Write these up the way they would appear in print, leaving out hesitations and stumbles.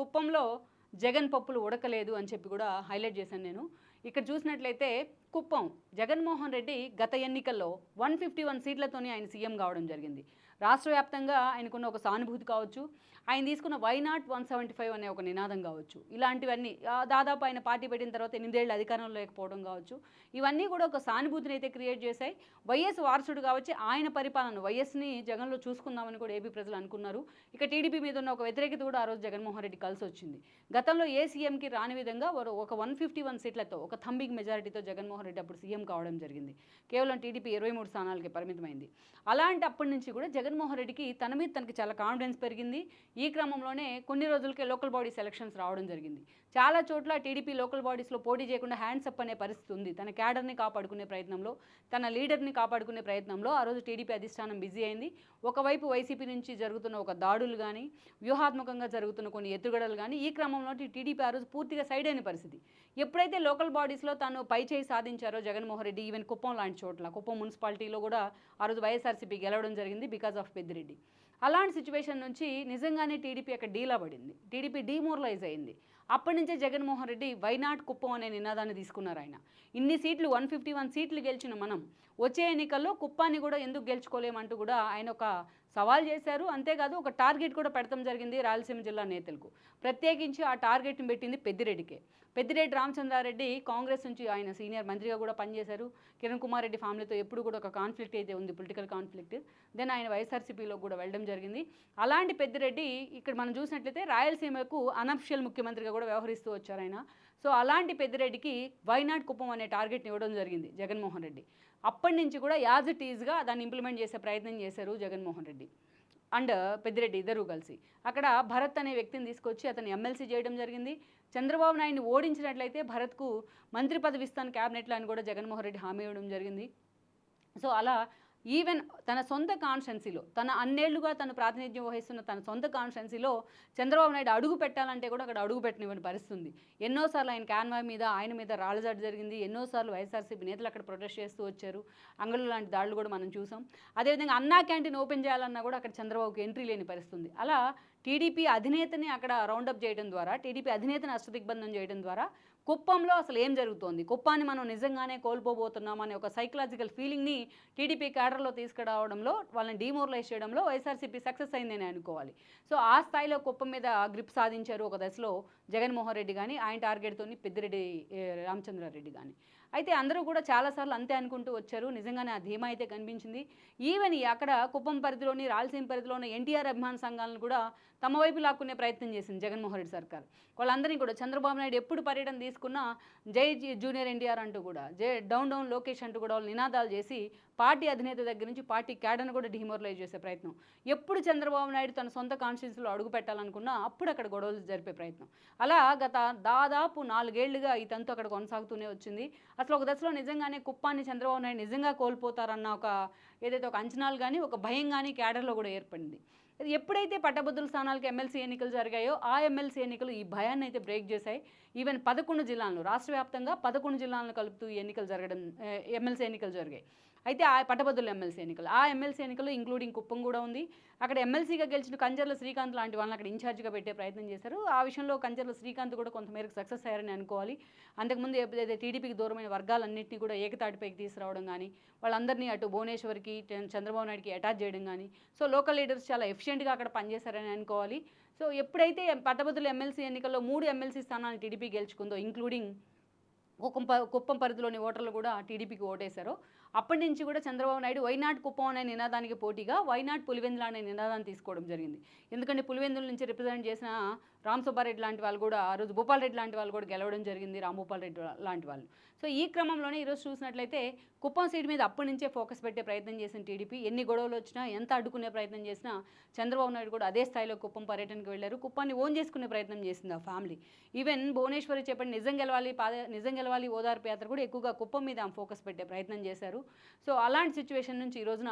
కుప్పంలో జగన్ పప్పులు ఉడకలేదు అని చెప్పి కూడా హైలైట్ చేశాను నేను. ఇక్కడ చూసినట్లయితే కుప్పం జగన్మోహన్ రెడ్డి గత ఎన్నికల్లో 151 సీట్లతోనే ఆయన సీఎం కావడం జరిగింది. రాష్ట్ర వ్యాప్తంగా ఆయనకున్న ఒక సానుభూతి కావచ్చు, ఆయన తీసుకున్న వై నాట్ 175 అనే ఒక నినాదం కావచ్చు, ఇలాంటివన్నీ దాదాపు ఆయన పార్టీ పెట్టిన తర్వాత 8 ఏళ్ళు అధికారంలో లేకపోవడం కావచ్చు, ఇవన్నీ కూడా ఒక సానుభూతిని అయితే క్రియేట్ చేశాయి. వైఎస్ వారసుడు కావచ్చు, ఆయన పరిపాలన వైఎస్ని జగన్లో చూసుకుందామని కూడా ఏపీ ప్రజలు అనుకున్నారు. ఇక టీడీపీ మీద ఉన్న ఒక వ్యతిరేకత కూడా ఆ రోజు జగన్మోహన్ రెడ్డి కలిసి వచ్చింది. గతంలో ఏ సీఎంకి రాని విధంగా ఒక 151 సీట్లతో ఒక థంబింగ్ మెజారిటీతో జగన్మోహన్ రెడ్డి అప్పుడు సీఎం కావడం జరిగింది. కేవలం టీడీపీ 23 స్థానాలకి పరిమితమైంది. అలాంటి అప్పటి నుంచి కూడా జగన్మోహన్ రెడ్డికి తన మీద తనకి చాలా కాన్ఫిడెన్స్ పెరిగింది. ఈ క్రమంలోనే కొన్ని రోజులకే లోకల్ బాడీ సెలక్షన్స్ రావడం జరిగింది. చాలా చోట్ల టీడీపీ లోకల్ బాడీస్లో పోటీ చేయకుండా హ్యాండ్స్ అప్ అనే పరిస్థితి ఉంది. తన క్యాడర్ని కాపాడుకునే ప్రయత్నంలో, తన లీడర్ని కాపాడుకునే ప్రయత్నంలో ఆ రోజు టీడీపీ అధిష్టానం బిజీ అయింది. ఒకవైపు వైసీపీ నుంచి జరుగుతున్న ఒక దాడులు కానీ, వ్యూహాత్మకంగా జరుగుతున్న కొన్ని ఎత్తుగడలు కానీ, ఈ క్రమంలో టీడీపీ ఆ రోజు పూర్తిగా సైడ్ అయిన పరిస్థితి. ఎప్పుడైతే లోకల్ బాడీస్లో తాను పై చేయి సాధించారో జగన్మోహన్ రెడ్డి, ఈవెన్ కుప్పం లాంటి చోట్ల, కుప్పం మున్సిపాలిటీలో కూడా ఆ రోజు వైఎస్ఆర్సీపీ గెలవడం జరిగింది బికాజ్ ఆఫ్ పెద్దిరెడ్డి. అలాంటి సిచ్యువేషన్ నుంచి నిజంగానే టీడీపీ అక్కడ డీలా పడింది. టీడీపీ డీమోరలైజ్ అయింది. అప్పటి నుంచే జగన్మోహన్ రెడ్డి వైనాట్ కుప్పం అనే నినాదాన్ని తీసుకున్నారు. ఆయన ఇన్ని సీట్లు 151 సీట్లు గెలిచిన మనం వచ్చే ఎన్నికల్లో కుప్పాన్ని కూడా ఎందుకు గెలుచుకోలేమంటూ కూడా ఆయన ఒక సవాల్ చేశారు. అంతేకాదు ఒక టార్గెట్ కూడా పెడతాం జరిగింది రాయలసీమ జిల్లా నేతలకు. ప్రత్యేకించి ఆ టార్గెట్ని పెట్టింది పెద్దిరెడ్డికే. పెద్దిరెడ్డి రామచంద్రారెడ్డి కాంగ్రెస్ నుంచి ఆయన సీనియర్ మంత్రిగా కూడా పనిచేశారు. కిరణ్ కుమార్ రెడ్డి ఫ్యామిలీతో ఎప్పుడు కూడా ఒక కాన్ఫ్లిక్ట్ అయితే ఉంది, పొలిటికల్ కాన్ఫ్లిక్ట్. దెన్ ఆయన వైఎస్ఆర్సీపీలో కూడా వెళ్ళడం జరిగింది. అలాంటి పెద్దిరెడ్డి ఇక్కడ మనం చూసినట్లయితే రాయలసీమకు అనఫిషియల్ ముఖ్యమంత్రిగా కూడా వ్యవహరిస్తూ వచ్చారు ఆయన. సో అలాంటి పెద్దిరెడ్డికి వైనాట్ కుప్పం అనే టార్గెట్ని ఇవ్వడం జరిగింది జగన్మోహన్ రెడ్డి. అప్పటి నుంచి కూడా యాజ్ ఇట్ ఈజ్గా దాన్ని ఇంప్లిమెంట్ చేసే ప్రయత్నం చేశారు జగన్మోహన్ రెడ్డి అండ్ పెద్దిరెడ్డి ఇద్దరూ కలిసి. అక్కడ భరత్ అనే వ్యక్తిని తీసుకొచ్చి అతను ఎమ్మెల్సీ చేయడం జరిగింది. చంద్రబాబు నాయుడిని ఓడించినట్లయితే భరత్కు మంత్రి పదవి ఇస్తాను క్యాబినెట్లో అని కూడా జగన్మోహన్ రెడ్డి హామీ ఇవ్వడం జరిగింది. సో అలా ఈవెన్ తన సొంత కాన్స్టిట్యున్సీలో, తన అన్నేళ్లుగా తను ప్రాతినిధ్యం వహిస్తున్న తన సొంత కాన్స్టిట్యున్సీలో చంద్రబాబు నాయుడు అడుగు పెట్టాలంటే కూడా అక్కడ అడుగు పెట్టనివ్వని పరిస్థితి ఉంది. ఎన్నోసార్లు ఆయన క్యాన్వాయ్ మీద ఆయన మీద రాళ్ళజాడు జరిగింది. ఎన్నోసార్లు వైఎస్ఆర్సీపీ నేతలు అక్కడ ప్రొటెస్ట్ చేస్తూ వచ్చారు. అంగళ్ళు లాంటి దాడులు కూడా మనం చూసాం. అదేవిధంగా అన్నా క్యాంటీన్ ఓపెన్ చేయాలన్నా కూడా అక్కడ చంద్రబాబుకి ఎంట్రీ లేని పరిస్థితి ఉంది. అలా టీడీపీ అధినేతని అక్కడ రౌండప్ చేయడం ద్వారా, టీడీపీ అధినేతని అష్టదిగ్బంధం చేయడం ద్వారా కుప్పంలో అసలు ఏం జరుగుతోంది, కుప్పాన్ని మనం నిజంగానే కోల్పోబోతున్నామనే ఒక సైకలాజికల్ ఫీలింగ్ని టీడీపీ క్యాడర్లో తీసుకురావడంలో, వాళ్ళని డిమోరలైజ్ చేయడంలో వైఎస్ఆర్సీపీ సక్సెస్ అయిందని అనుకోవాలి. సో ఆ స్థాయిలో కుప్పం మీద గ్రిప్ సాధించారు ఒక దశలో జగన్మోహన్ రెడ్డి కానీ, ఆయన టార్గెట్తోని పెద్దిరెడ్డి రామచంద్రారెడ్డి కానీ. అయితే అందరూ కూడా చాలాసార్లు అంతే అనుకుంటూ వచ్చారు. నిజంగానే ఆ ధీమా అయితే కనిపించింది. ఈవెన్ అక్కడ కుప్పం పరిధిలోని, రాయలసీమ పరిధిలోని ఎన్టీఆర్ అభిమాన సంఘాలను కూడా తమ వైపు లాక్కునే ప్రయత్నం చేసింది జగన్మోహన్ రెడ్డి సర్కార్. వాళ్ళందరినీ కూడా చంద్రబాబు నాయుడు ఎప్పుడు పర్యటన తీసుకున్నా జై జూనియర్ ఎన్టీఆర్ అంటూ కూడా, డౌన్ లోకేష్ అంటూ కూడా వాళ్ళు నినాదాలు చేసి పార్టీ అధినేత దగ్గర నుంచి పార్టీ క్యాడర్ను కూడా డిమోరలైజ్ చేసే ప్రయత్నం. ఎప్పుడు చంద్రబాబు నాయుడు తన సొంత కాన్స్టిట్యున్సీలో అడుగు పెట్టాలనుకున్నా అప్పుడు అక్కడ గొడవలు జరిపే ప్రయత్నం. అలా గత దాదాపు 4 ఏళ్లుగా ఈ తంతు అక్కడ కొనసాగుతూనే వచ్చింది. అసలు ఒక దశలో నిజంగానే కుప్పాన్ని చంద్రబాబు నాయుడు నిజంగా కోల్పోతారన్న ఒక ఏదైతే ఒక అంచనాలు కానీ, ఒక భయం కానీ క్యాడర్లో కూడా ఏర్పడింది. ఎప్పుడైతే పట్టభద్రుల స్థానాలకు ఎమ్మెల్సీ ఎన్నికలు జరిగాయో ఆ ఎమ్మెల్సీ ఎన్నికలు ఈ భయాన్ని అయితే బ్రేక్ చేశాయి. ఈవెన్ 11 జిల్లాలను, రాష్ట్ర వ్యాప్తంగా 11 జిల్లాలను కలుపుతూ ఎన్నికలు జరగడం, ఎమ్మెల్సీ ఎన్నికలు జరిగాయి. అయితే ఆ పట్టభద్రుల ఎమ్మెల్సీ ఎన్నికలు, ఆ ఎమ్మెల్సీ ఎన్నికలు ఇంక్లూడింగ్ కుప్పం కూడా ఉంది. అక్కడ ఎమ్మెల్సీగా గెలిచిన కంచర్ల శ్రీకాంత్ లాంటి వాళ్ళని అక్కడ ఇన్ఛార్జిగా పెట్టే ప్రయత్నం చేశారు. ఆ విషయంలో కంచర్ల శ్రీకాంత్ కూడా కొంతమేరకు సక్సెస్ అయ్యారని అనుకోవాలి. అంతకుముందు ఎప్పుడైతే టీడీపీకి దూరమైన వర్గాలన్నింటినీ కూడా ఏకతాటిపైకి తీసుకురావడం కానీ, వాళ్ళందరినీ అటు భువనేశ్వర్కి, చంద్రబాబు నాయుడుకి అటాచ్ చేయడం కానీ, సో లోకల్ లీడర్స్ చాలా ఎఫిషియెంట్గా అక్కడ పనిచేశారని అనుకోవాలి. సో ఎప్పుడైతే పట్టభద్రుల ఎమ్మెల్సీ ఎన్నికల్లో 3 ఎమ్మెల్సీ స్థానాలను టీడీపీ గెలుచుకుందో, ఇంక్లూడింగ్ కుప్పం పరిధిలోని ఓటర్లు కూడా టీడీపీకి ఓటేశారో, అప్పటి నుంచి కూడా చంద్రబాబు నాయుడు వైనాట్ కుప్పం అనే నినాదానికి పోటీగా వైనాట్ పులివెందుల అనే నినాదాన్ని తీసుకోవడం జరిగింది. ఎందుకంటే పులివెందుల నుంచి రిప్రజెంట్ చేసిన రామ్ సుబ్బారెడ్డి లాంటి వాళ్ళు కూడా, ఆ రోజు భూపాల్ రెడ్డి లాంటి వాళ్ళు కూడా గెలవడం జరిగింది, రాంభూపాల్ రెడ్డి లాంటి వాళ్ళు. సో ఈ క్రమంలోనే ఈరోజు చూసినట్లయితే కుప్పం సీట్ మీద అప్పటి నుంచే ఫోకస్ పెట్టే ప్రయత్నం చేసిన టీడీపీ, ఎన్ని గొడవలు వచ్చినా, ఎంత అడ్డుకునే ప్రయత్నం చేసినా చంద్రబాబు నాయుడు కూడా అదే స్థాయిలో కుప్పం పర్యటనకు వెళ్ళారు. కుప్పాన్ని ఓన్ చేసుకునే ప్రయత్నం చేసింది ఆ ఫ్యామిలీ. ఈవెన్ భువనేశ్వరి చెప్పండి నిజం గెలవాలి ఓదార్పు యాత్ర కూడా ఎక్కువగా కుప్పం మీద ఫోకస్ పెట్టే ప్రయత్నం చేశారు. సో అలాంటి సిచ్యువేషన్ నుంచి ఈ రోజున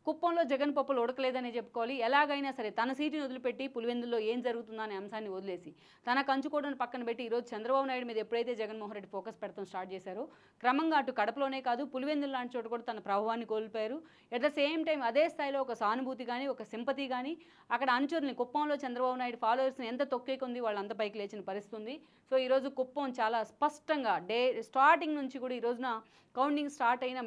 కుప్పంలో జగన్ పప్పులు ఉడకలేదని చెప్పుకోవాలి. ఎలాగైనా సరే తన సీటుని వదిలిపెట్టి పులివెందుల్లో ఏం జరుగుతుందా అనే అంశాన్ని వదిలేసి తన కంచుకోవడం పక్కన పెట్టి ఈరోజు చంద్రబాబు నాయుడు మీద ఎప్పుడైతే జగన్మోహన్ రెడ్డి ఫోకస్ పెడతాం స్టార్ట్ చేశారో క్రమంగా అటు కడపలోనే కాదు పులివెందులు లాంటి చోట కూడా తన ప్రభావాన్ని కోల్పోయారు. ఎట్ ద సేమ్ టైం అదే స్థాయిలో ఒక సానుభూతి కానీ ఒక సింపతి కానీ అక్కడ అనుచరుల్ని కుప్పంలో చంద్రబాబు నాయుడు ఫాలోవర్స్ని ఎంత తొక్కేకుంది వాళ్ళు అంత పైకి లేచిన పరిస్థితి ఉంది. సో ఈరోజు కుప్పం చాలా స్పష్టంగా స్టార్టింగ్ నుంచి కూడా ఈ రోజున కౌంటింగ్ స్టార్ట్ అయిన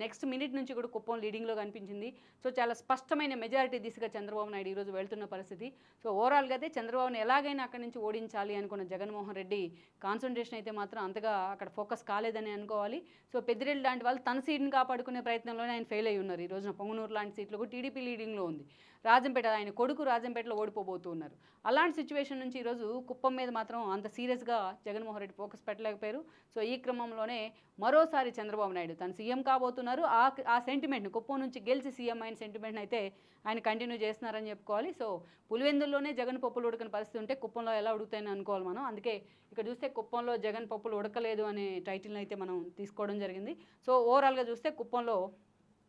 నెక్స్ట్ మినిట్ నుంచి కూడా కుప్పం లీడింగ్లో కనిపించింది. సో చాలా స్పష్టమైన మెజారిటీ దిశగా చంద్రబాబు నాయుడు ఈరోజు వెళ్తున్న పరిస్థితి. సో ఓవరాల్గా అయితే చంద్రబాబుని ఎలాగైనా అక్కడి నుంచి ఓడించాలి అనుకున్న జగన్మోహన్ రెడ్డి కాన్సన్ట్రేషన్ అయితే మాత్రం అంతగా అక్కడ ఫోకస్ కాలేదని అనుకోవాలి. సో పెద్దిరెడ్డి లాంటి వాళ్ళు తన సీట్ని కాపాడుకునే ప్రయత్నంలోనే ఆయన ఫెయిల్ అయ్యి ఉన్నారు. ఈ రోజున పొంగనూరు లాంటి సీట్లు కూడా టీడీపీ లీడింగ్లో ఉంది. రాజంపేట ఆయన కొడుకు రాజంపేటలో ఓడిపోబోతూ ఉన్నారు. అలాంటి సిచ్యువేషన్ నుంచి ఈరోజు కుప్పం మీద మాత్రం అంత సీరియస్గా జగన్మోహన్ రెడ్డి ఫోకస్ పెట్టలేకపోయారు. సో ఈ క్రమంలోనే మరోసారి చంద్రబాబు నాయుడు తను సీఎం కాబోతున్నారు. ఆ సెంటిమెంట్ని కుప్పం నుంచి గెలిచి సీఎం అయిన సెంటిమెంట్ని అయితే ఆయన కంటిన్యూ చేస్తున్నారని చెప్పుకోవాలి. సో పులివెందుల్లోనే జగన్ పప్పులు ఉడకని పరిస్థితి ఉంటే కుప్పంలో ఎలా ఉడుకుతాయని అనుకోవాలి మనం. అందుకే ఇక్కడ చూస్తే కుప్పంలో జగన్ పప్పులు ఉడకలేదు అనే టైటిల్ని అయితే మనం తీసుకోవడం జరిగింది. సో ఓవరాల్గా చూస్తే కుప్పంలో